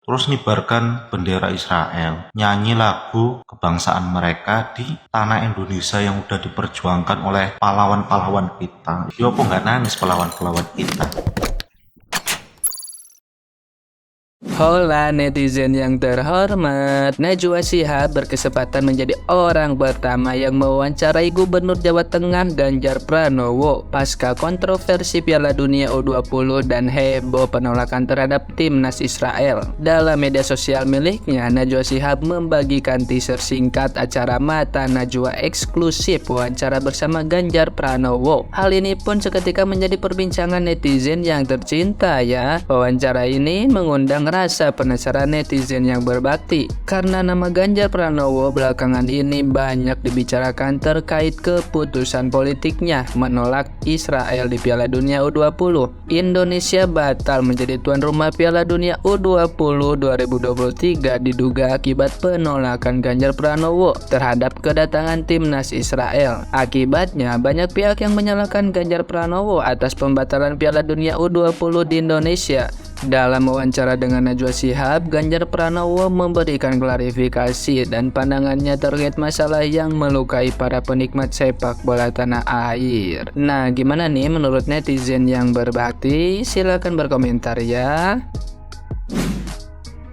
terus nibarkan bendera Israel, nyanyi lagu kebangsaan mereka di tanah Indonesia yang udah diperjuangkan oleh pahlawan-pahlawan kita. Yo apa nggak nangis pahlawan-pahlawan kita? Hola netizen yang terhormat, Najwa Shihab berkesempatan menjadi orang pertama yang mewawancarai Gubernur Jawa Tengah Ganjar Pranowo pasca kontroversi Piala Dunia U20 dan heboh penolakan terhadap timnas Israel. Dalam media sosial miliknya, Najwa Shihab membagikan teaser singkat acara Mata Najwa eksklusif wawancara bersama Ganjar Pranowo. Hal ini pun seketika menjadi perbincangan netizen yang tercinta ya. Wawancara ini mengundang rasa penasaran netizen yang berbakti karena nama Ganjar Pranowo belakangan ini banyak dibicarakan terkait keputusan politiknya menolak Israel di Piala Dunia U20. Indonesia batal menjadi tuan rumah Piala Dunia U20 2023 diduga akibat penolakan Ganjar Pranowo terhadap kedatangan timnas Israel. Akibatnya banyak pihak yang menyalahkan Ganjar Pranowo atas pembatalan Piala Dunia U20 di Indonesia. Dalam wawancara dengan Najwa Shihab, Ganjar Pranowo memberikan klarifikasi dan pandangannya terkait masalah yang melukai para penikmat sepak bola tanah air. Nah, gimana nih menurut netizen yang berbakti? Silahkan berkomentar ya.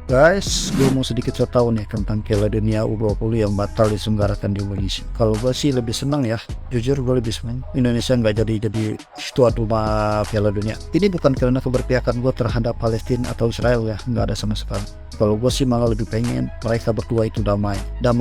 Guys, gue mau sedikit tahu nih tentang Piala Dunia U20 yang batal diselenggarakan di Indonesia. Kalau gue sih lebih senang ya, jujur gue lebih senang Indonesia nggak jadi tuan rumah Piala Dunia. Ini bukan karena keberpihakan gue terhadap Palestina atau Israel ya, nggak ada sama sekali. Kalau gue sih malah lebih pengen mereka berdua itu damai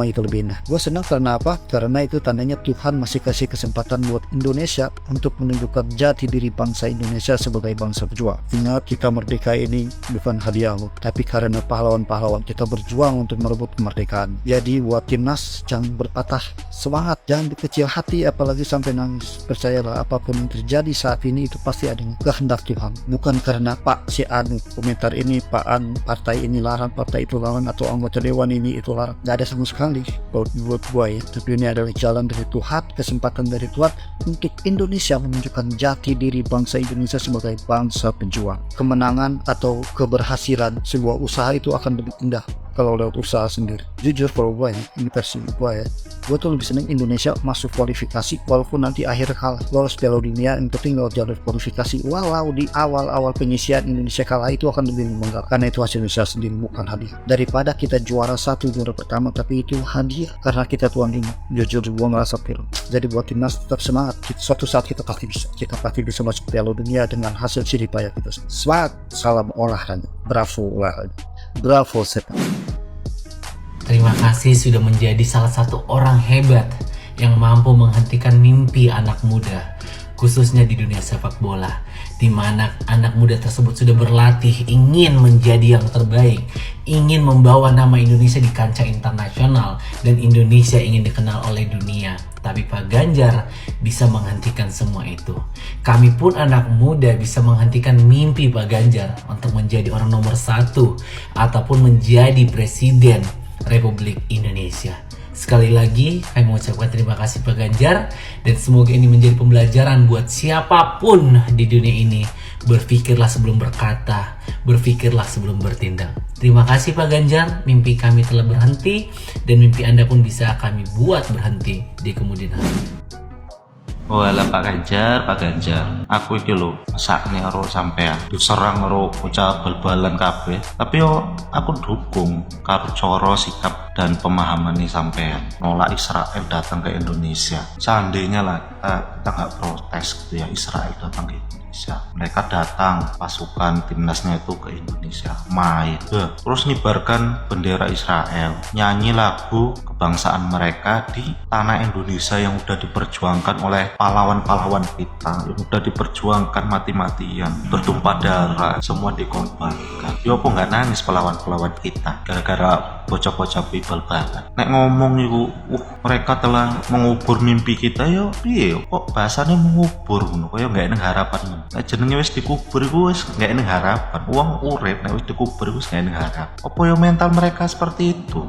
itu lebih enak. Gue senang karena apa? Karena itu tandanya Tuhan masih kasih kesempatan buat Indonesia untuk menunjukkan jati diri bangsa Indonesia sebagai bangsa pejuang. Ingat, kita merdeka ini bukan hadiah loh, tapi karena pahlawan-pahlawan kita berjuang untuk merebut kemerdekaan. Jadi buat timnas jangan berpatah semangat, jangan kecil hati apalagi sampai nangis. Percayalah, apapun yang terjadi saat ini itu pasti ada kehendak Tuhan, bukan karena Pak si Anu komentar ini, Pak Anu partai ini larang, partai itu larang, atau anggota dewan ini itu larang. Gak ada sama sekali buat gue ya. Tapi ini adalah jalan dari Tuhan, kesempatan dari Tuhan untuk Indonesia menunjukkan jati diri bangsa Indonesia sebagai bangsa pejuang. Kemenangan atau keberhasilan sebuah usaha itu akan lebih indah kalau lewat usaha sendiri. Jujur kalau gue ya, ini versi gue ya, gue tuh lebih seneng Indonesia masuk kualifikasi walaupun nanti akhir kalah, lolos Piala Dunia, yang penting lewat jalur kualifikasi. Walau di awal-awal penyisian Indonesia kalah, itu akan lebih membanggakan karena itu hasil Indonesia sendiri, bukan hadiah. Daripada kita juara juara pertama tapi itu hadiah karena kita tuan rumah. Jujur gue ngerasa film. Jadi buat timnas tetap semangat, suatu saat kita pasti bisa masuk Piala Dunia dengan hasil jerih payah kita. Semangat, salam olahraga, bravo olahraga, bravo sepak. Terima kasih sudah menjadi salah satu orang hebat yang mampu menghentikan mimpi anak muda, khususnya di dunia sepak bola, di mana anak muda tersebut sudah berlatih ingin menjadi yang terbaik, ingin membawa nama Indonesia di kancah internasional, dan Indonesia ingin dikenal oleh dunia. Tapi Pak Ganjar bisa menghentikan semua itu. Kami pun anak muda bisa menghentikan mimpi Pak Ganjar untuk menjadi orang nomor 1 ataupun menjadi presiden Republik Indonesia. Sekali lagi kami mengucapkan terima kasih Pak Ganjar, dan semoga ini menjadi pembelajaran buat siapapun di dunia ini. Berpikirlah sebelum berkata, berpikirlah sebelum bertindak. Terima kasih Pak Ganjar, mimpi kami telah berhenti dan mimpi Anda pun bisa kami buat berhenti di kemudian hari. Walah Pak Ganjar, aku iki lho sakne karo sampean diserang karo bocah bal-balan kabeh. Tapi yo aku dukung karo cara sikap dan pemahaman nih sampean nolak Israel datang ke Indonesia. Seandainya lah kita nggak protes gitu ya, Israel datang ke Indonesia, mereka datang pasukan timnasnya itu ke Indonesia main, terus nibarkan bendera Israel, nyanyi lagu kebangsaan mereka di tanah Indonesia yang udah diperjuangkan oleh pahlawan-pahlawan kita, yang udah diperjuangkan mati-matian, bertumpah darah, semua dikorbankan. Yo apa nggak nangis pahlawan-pahlawan kita gara-gara bocah-bocah bal-balan. Nek ngomong itu mereka telah mengubur mimpi kita, yo piye yo kok bahasane mengubur ngono kaya gak enek harapan. Nek jenenge wis dikubur iku wis gak enek harapan. Wong urip nek wis dikubur iku wis gak enek harapan. Apa yo mental mereka seperti itu?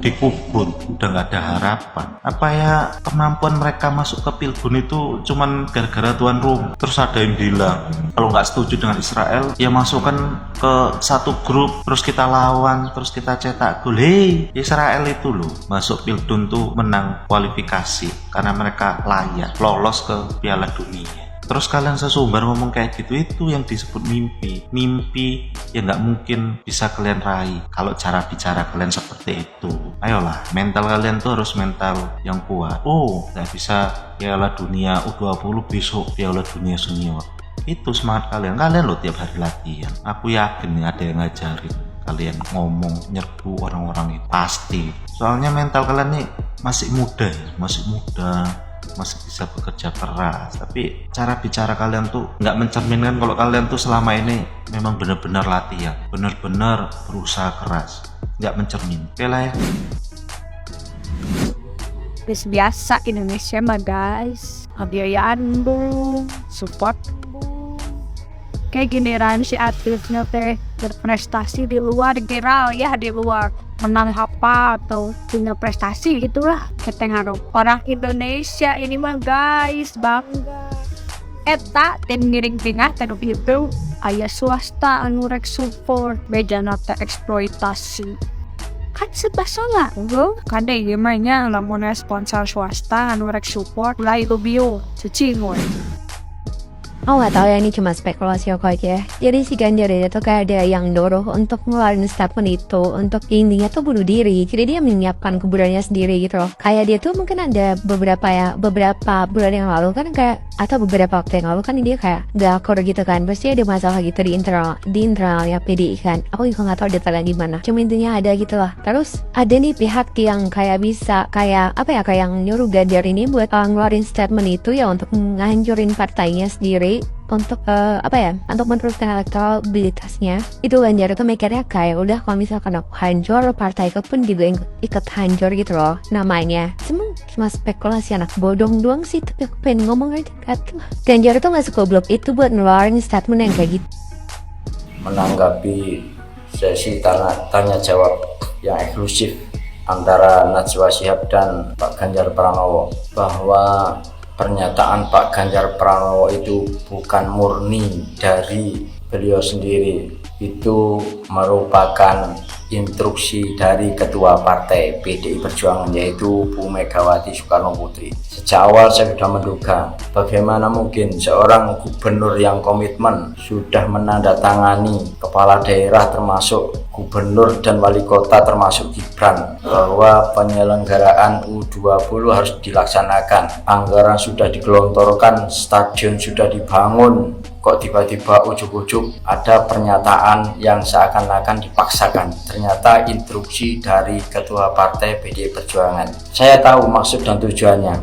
Dikubur udah gak ada harapan. Apa ya kemampuan mereka masuk ke Pilbun itu cuman gara-gara tuan rumah. Terus ada yang bilang kalau nggak setuju dengan Israel ya masukkan ke satu grup terus kita lawan terus kita cetak gol. Hei, Israel itu loh masuk Pilbun tuh menang kualifikasi karena mereka layak lolos ke Piala Dunia. Terus kalian sesumbar ngomong kayak gitu, itu yang disebut mimpi yang nggak mungkin bisa kalian raih kalau cara bicara kalian seperti itu. Ayolah, mental kalian tuh harus mental yang kuat. Oh, nggak bisa Piala Dunia U20 besok Piala Dunia Senior. Itu semangat kalian loh tiap hari latihan. Aku yakin nih ada yang ngajarin kalian ngomong nyerbu orang-orang itu pasti. Soalnya mental kalian nih masih muda, masih bisa bekerja keras, tapi cara bicara kalian tuh nggak mencerminkan kalau kalian tuh selama ini memang benar-benar latihan, benar-benar berusaha keras, nggak mencermin. Oke lah ya. Biasa Indonesia mah guys, pembiayaan bu, support bu. Kayak giliran si atletnya teh berprestasi di luar geral ya, di luar menang apa atau punya prestasi gitulah kita ngaruh orang Indonesia ini mah guys bangga eta dan ngiring tingah terus itu ayah swasta anu rek support bejana teh eksploitasi kan sebasana bro kade gimana lamun sponsor swasta anu rek support mulai itu bio cicing. Oh nggak tahu ya, ini cuma spekulasi aku aja. Jadi si Ganjar itu tuh kayak ada yang dorong untuk ngeluarin statement itu untuk intinya tuh bunuh diri. Jadi dia menyiapkan kuburannya sendiri gitu loh. Kayak dia tuh mungkin ada beberapa bulan yang lalu kan kayak, atau beberapa waktu yang lalu kan dia kayak gak akur gitu kan. Pasti ada masalah gitu di internalnya PDI kan. Aku juga nggak tahu detailnya gimana. Cuma intinya ada gitu lah. Terus ada nih pihak yang kayak bisa kayak yang nyuruh Ganjar ini buat ngeluarin statement itu ya untuk ngancurin partainya sendiri. Untuk untuk meneruskan elektabilitasnya. Itu Ganjar itu mikirnya kayak udah kalau misalkan aku hancur, partai aku pun juga ikut hancur gitu loh namanya. Cuma spekulasi anak bodong doang sih, tapi aku pengen ngomong aja kata Ganjar itu gak segoblok itu buat ngeluarin statement yang kayak gitu. Menanggapi sesi tanya jawab yang eksklusif antara Najwa Shihab dan Pak Ganjar Pranowo, bahwa pernyataan Pak Ganjar Pranowo itu bukan murni dari beliau sendiri, itu merupakan instruksi dari Ketua Partai PDI Perjuangan yaitu Bu Megawati Soekarno Putri. Sejak awal saya sudah menduga bagaimana mungkin seorang gubernur yang komitmen sudah menandatangani kepala daerah termasuk gubernur dan wali kota termasuk Gibran bahwa penyelenggaraan U20 harus dilaksanakan, anggaran sudah digelontorkan, stadion sudah dibangun, kok tiba-tiba ujuk-ujuk ada pernyataan yang seakan-akan dipaksakan. Ternyata instruksi dari Ketua Partai PDI Perjuangan. Saya tahu maksud dan tujuannya,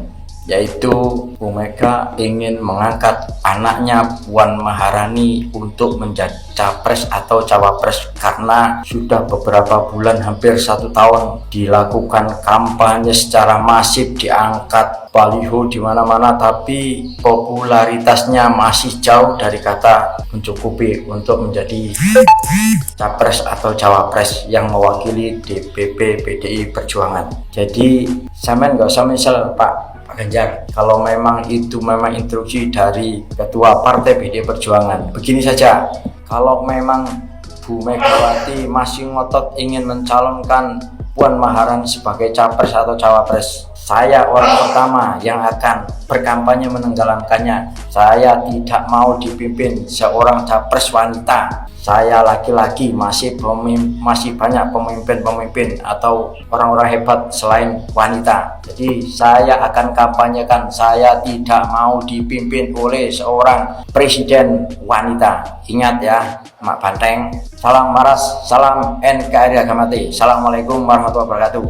yaitu Bu Mega ingin mengangkat anaknya Puan Maharani untuk menjadi capres atau cawapres karena sudah beberapa bulan, hampir 1 tahun dilakukan kampanye secara masif, diangkat baliho di mana-mana, tapi popularitasnya masih jauh dari kata mencukupi untuk menjadi capres atau cawapres yang mewakili DPP PDI Perjuangan. Jadi sampean nggak usah misal Pak Ganjar, kalau memang itu memang instruksi dari Ketua Partai PDI Perjuangan, begini saja, kalau memang Bu Megawati masih ngotot ingin mencalonkan Puan Maharani sebagai capres atau cawapres, saya orang pertama yang akan berkampanye menenggelamkannya. Saya tidak mau dipimpin seorang capres wanita. Saya laki-laki, masih banyak pemimpin atau orang-orang hebat selain wanita. Jadi saya akan kampanyekan, saya tidak mau dipimpin oleh seorang presiden wanita. Ingat ya, Mak Banteng. Salam Maras, salam NKRI Agamati. Assalamualaikum warahmatullahi wabarakatuh.